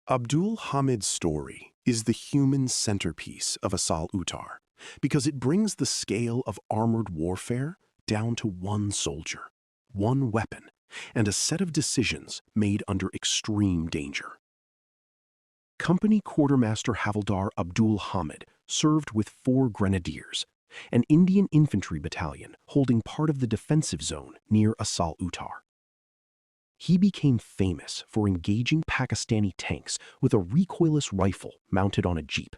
Abdul Hamid's story is the human centerpiece of Asal Uttar because it brings the scale of armored warfare down to one soldier, one weapon, and a set of decisions made under extreme danger. Company Quartermaster Havildar Abdul Hamid served with 4 grenadiers, an Indian infantry battalion holding part of the defensive zone near Asal Uttar. He became famous for engaging Pakistani tanks with a recoilless rifle mounted on a jeep,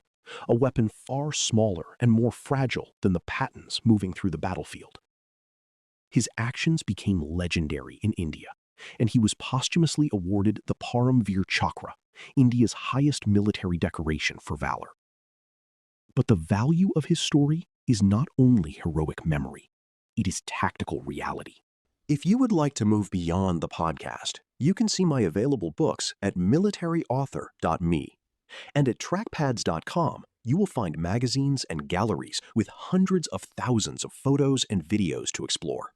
a weapon far smaller and more fragile than the Pattons moving through the battlefield. His actions became legendary in India, and he was posthumously awarded the Paramveer Chakra, India's highest military decoration for valor. But the value of his story is not only heroic memory, it is tactical reality. If you would like to move beyond the podcast, you can see my available books at militaryauthor.me. And at trackpads.com, you will find magazines and galleries with hundreds of thousands of photos and videos to explore.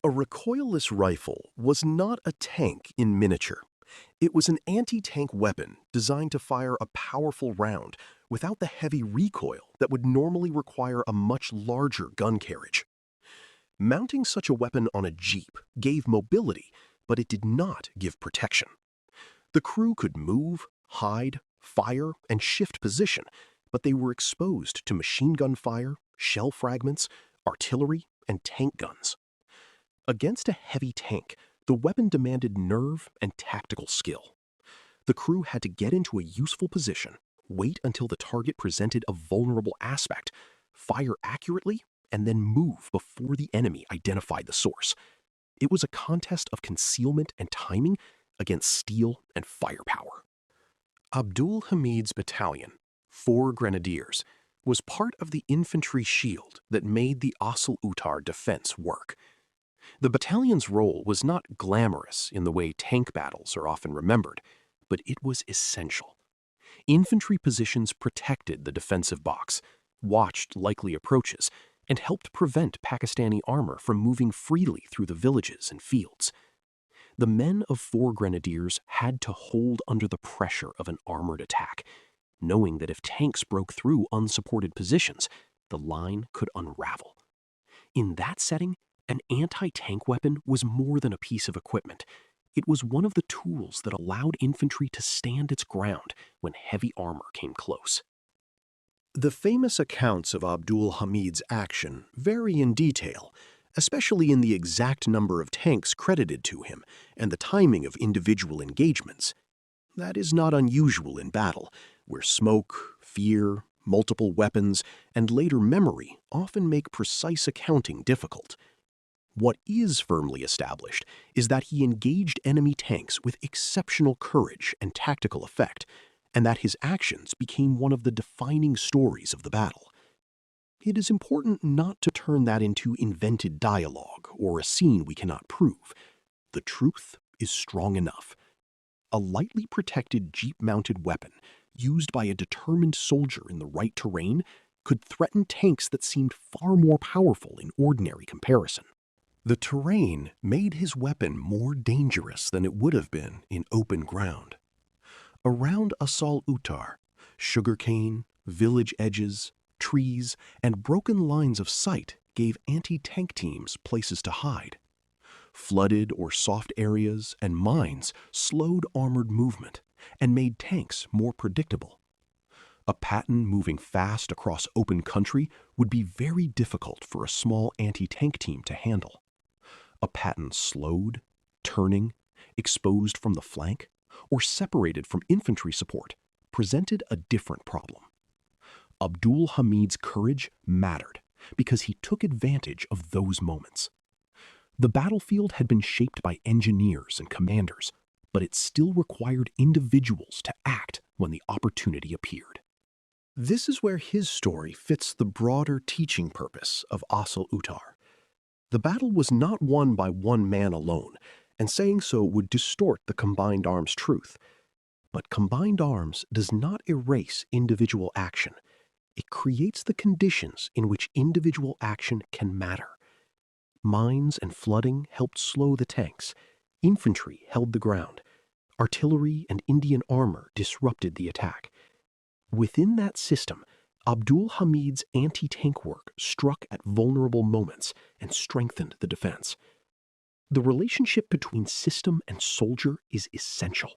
A recoilless rifle was not a tank in miniature. It was an anti-tank weapon designed to fire a powerful round without the heavy recoil that would normally require a much larger gun carriage. Mounting such a weapon on a jeep gave mobility, but it did not give protection. The crew could move, hide, fire, and shift position, but they were exposed to machine gun fire, shell fragments, artillery, and tank guns. Against a heavy tank, the weapon demanded nerve and tactical skill. The crew had to get into a useful position, wait until the target presented a vulnerable aspect, fire accurately, and then move before the enemy identified the source. It was a contest of concealment and timing against steel and firepower. Abdul Hamid's battalion, 4 grenadiers, was part of the infantry shield that made the Asal Uttar defense work. The battalion's role was not glamorous in the way tank battles are often remembered, but it was essential. Infantry positions protected the defensive box, watched likely approaches, and helped prevent Pakistani armor from moving freely through the villages and fields. The men of 4 grenadiers had to hold under the pressure of an armored attack, knowing that if tanks broke through unsupported positions, the line could unravel. In that setting, an anti-tank weapon was more than a piece of equipment. It was one of the tools that allowed infantry to stand its ground when heavy armor came close. The famous accounts of Abdul Hamid's action vary in detail, especially in the exact number of tanks credited to him and the timing of individual engagements. That is not unusual in battle, where smoke, fear, multiple weapons, and later memory often make precise accounting difficult. What is firmly established is that he engaged enemy tanks with exceptional courage and tactical effect, and that his actions became one of the defining stories of the battle. It is important not to turn that into invented dialogue or a scene we cannot prove. The truth is strong enough. A lightly protected jeep-mounted weapon used by a determined soldier in the right terrain could threaten tanks that seemed far more powerful in ordinary comparison. The terrain made his weapon more dangerous than it would have been in open ground. Around Asal Uttar, sugarcane, village edges, trees, and broken lines of sight gave anti-tank teams places to hide. Flooded or soft areas and mines slowed armored movement and made tanks more predictable. A Patton moving fast across open country would be very difficult for a small anti-tank team to handle. A Patton slowed, turning, exposed from the flank, or separated from infantry support presented a different problem. Abdul Hamid's courage mattered because he took advantage of those moments. The battlefield had been shaped by engineers and commanders, but it still required individuals to act when the opportunity appeared. This is where his story fits the broader teaching purpose of Asal Uttar. The battle was not won by one man alone, and saying so would distort the combined arms truth. But combined arms does not erase individual action. It creates the conditions in which individual action can matter. Mines and flooding helped slow the tanks. Infantry held the ground. artillery and Indian armor disrupted the attack. Within that system, Abdul Hamid's anti-tank work struck at vulnerable moments and strengthened the defense. The relationship between system and soldier is essential.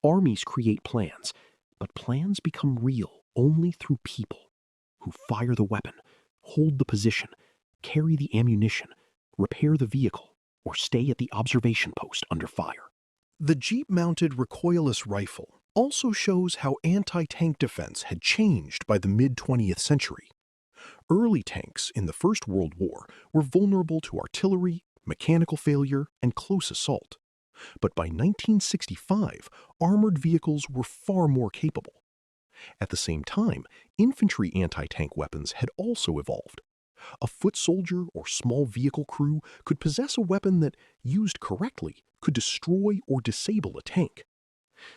Armies create plans, but plans become real only through people who fire the weapon, hold the position, carry the ammunition, repair the vehicle, or stay at the observation post under fire. The Jeep-mounted recoilless rifle also shows how anti-tank defense had changed by the mid-20th century. Early tanks in the First World War were vulnerable to artillery, mechanical failure, and close assault. But by 1965, armored vehicles were far more capable. At the same time, infantry anti-tank weapons had also evolved. A foot soldier or small vehicle crew could possess a weapon that, used correctly, could destroy or disable a tank.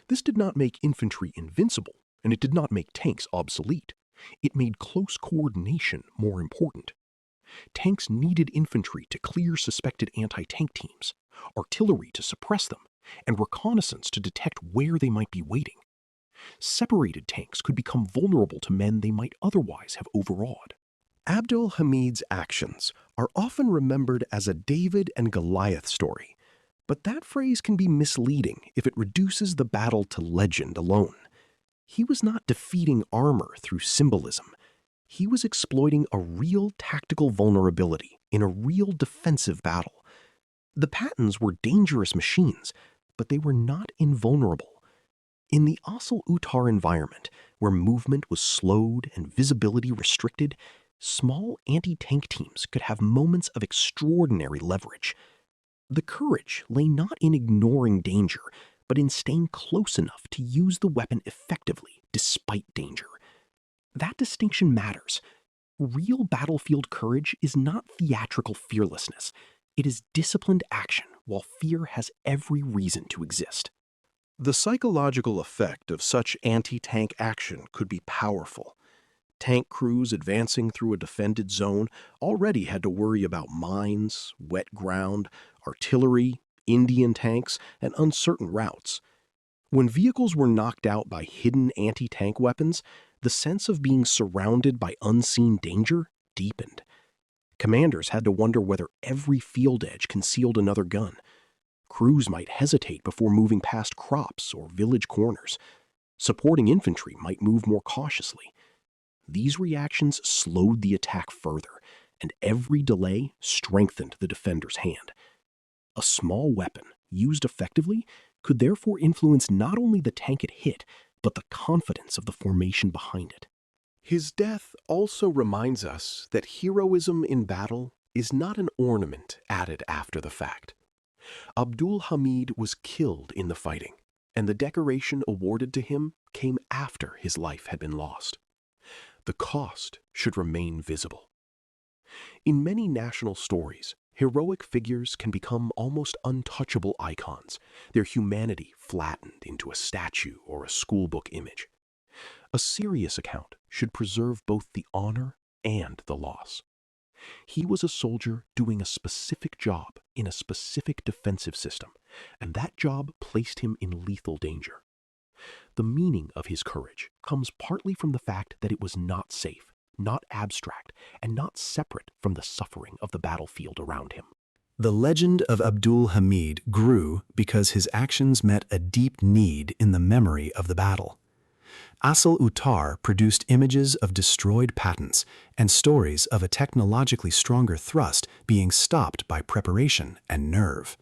This did not make infantry invincible, and it did not make tanks obsolete. It made close coordination more important. Tanks needed infantry to clear suspected anti-tank teams, artillery to suppress them, and reconnaissance to detect where they might be waiting. Separated tanks could become vulnerable to men they might otherwise have overawed. Abdul Hamid's actions are often remembered as a David and Goliath story, but that phrase can be misleading if it reduces the battle to legend alone. He was not defeating armor through symbolism. He was exploiting a real tactical vulnerability in a real defensive battle. The Pattons were dangerous machines, but they were not invulnerable. In the Asal-Uttar environment, where movement was slowed and visibility restricted, small anti-tank teams could have moments of extraordinary leverage. The courage lay not in ignoring danger, but in staying close enough to use the weapon effectively despite danger. That distinction matters. Real battlefield courage is not theatrical fearlessness. It is disciplined action while fear has every reason to exist. The psychological effect of such anti-tank action could be powerful. Tank crews advancing through a defended zone already had to worry about mines, wet ground, artillery, Indian tanks, and uncertain routes. When vehicles were knocked out by hidden anti-tank weapons, the sense of being surrounded by unseen danger deepened. Commanders had to wonder whether every field edge concealed another gun. Crews might hesitate before moving past crops or village corners. Supporting infantry might move more cautiously. These reactions slowed the attack further, and every delay strengthened the defender's hand. A small weapon, used effectively, could therefore influence not only the tank it hit, but the confidence of the formation behind it. His death also reminds us that heroism in battle is not an ornament added after the fact. Abdul Hamid was killed in the fighting, and the decoration awarded to him came after his life had been lost. The cost should remain visible. In many national stories, heroic figures can become almost untouchable icons, their humanity flattened into a statue or a schoolbook image. A serious account should preserve both the honor and the loss. He was a soldier doing a specific job in a specific defensive system, and that job placed him in lethal danger. The meaning of his courage comes partly from the fact that it was not safe, not abstract, and not separate from the suffering of the battlefield around him. The legend of Abdul Hamid grew because his actions met a deep need in the memory of the battle. Asal-Uttar produced images of destroyed Pattons and stories of a technologically stronger thrust being stopped by preparation and nerve.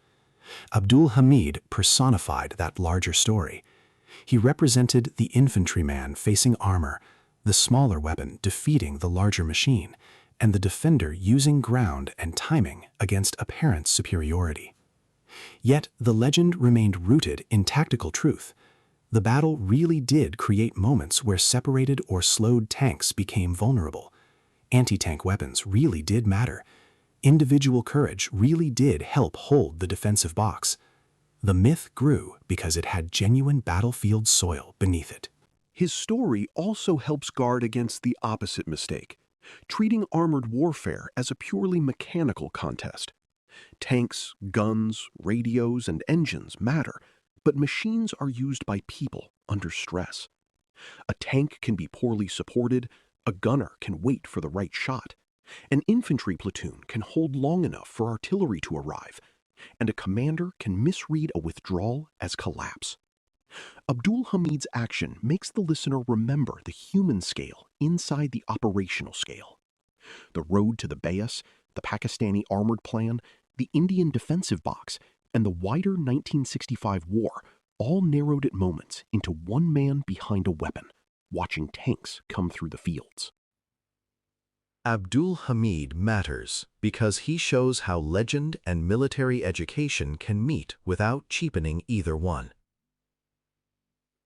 Abdul Hamid personified that larger story. He represented the infantryman facing armor, the smaller weapon defeating the larger machine, and the defender using ground and timing against apparent superiority. Yet the legend remained rooted in tactical truth. The battle really did create moments where separated or slowed tanks became vulnerable. Anti-tank weapons really did matter. Individual courage really did help hold the defensive box. The myth grew because it had genuine battlefield soil beneath it. His story also helps guard against the opposite mistake, treating armored warfare as a purely mechanical contest. Tanks, guns, radios, and engines matter, but machines are used by people under stress. A tank can be poorly supported, a gunner can wait for the right shot, an infantry platoon can hold long enough for artillery to arrive, and a commander can misread a withdrawal as collapse. Abdul Hamid's action makes the listener remember the human scale inside the operational scale. The road to the Bayas, the Pakistani armored plan, the Indian defensive box, and the wider 1965 war all narrowed at moments into one man behind a weapon, watching tanks come through the fields. Abdul Hamid matters because he shows how legend and military education can meet without cheapening either one.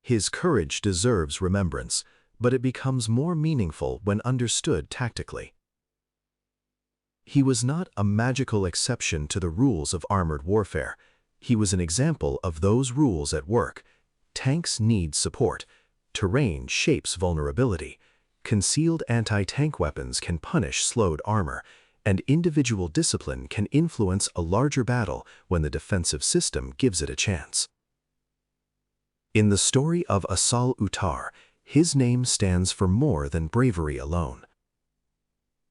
His courage deserves remembrance, but it becomes more meaningful when understood tactically. He was not a magical exception to the rules of armored warfare. He was an example of those rules at work. Tanks need support. Terrain shapes vulnerability. Concealed anti-tank weapons can punish slowed armor, and individual discipline can influence a larger battle when the defensive system gives it a chance. In the story of Asal Uttar, his name stands for more than bravery alone.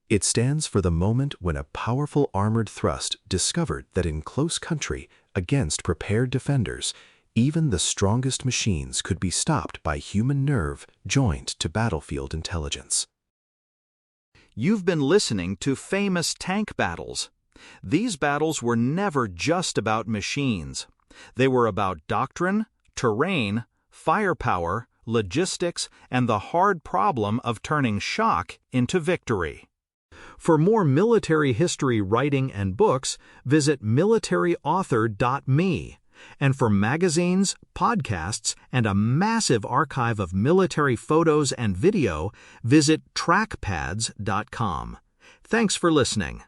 It stands for the moment when a powerful armored thrust discovered that in close country, against prepared defenders, even the strongest machines could be stopped by human nerve joined to battlefield intelligence. You've been listening to Famous Tank Battles. These battles were never just about machines. They were about doctrine, terrain, firepower, logistics, and the hard problem of turning shock into victory. For more military history writing and books, visit militaryauthor.me. And for magazines, podcasts, and a massive archive of military photos and video, visit trackpads.com. Thanks for listening.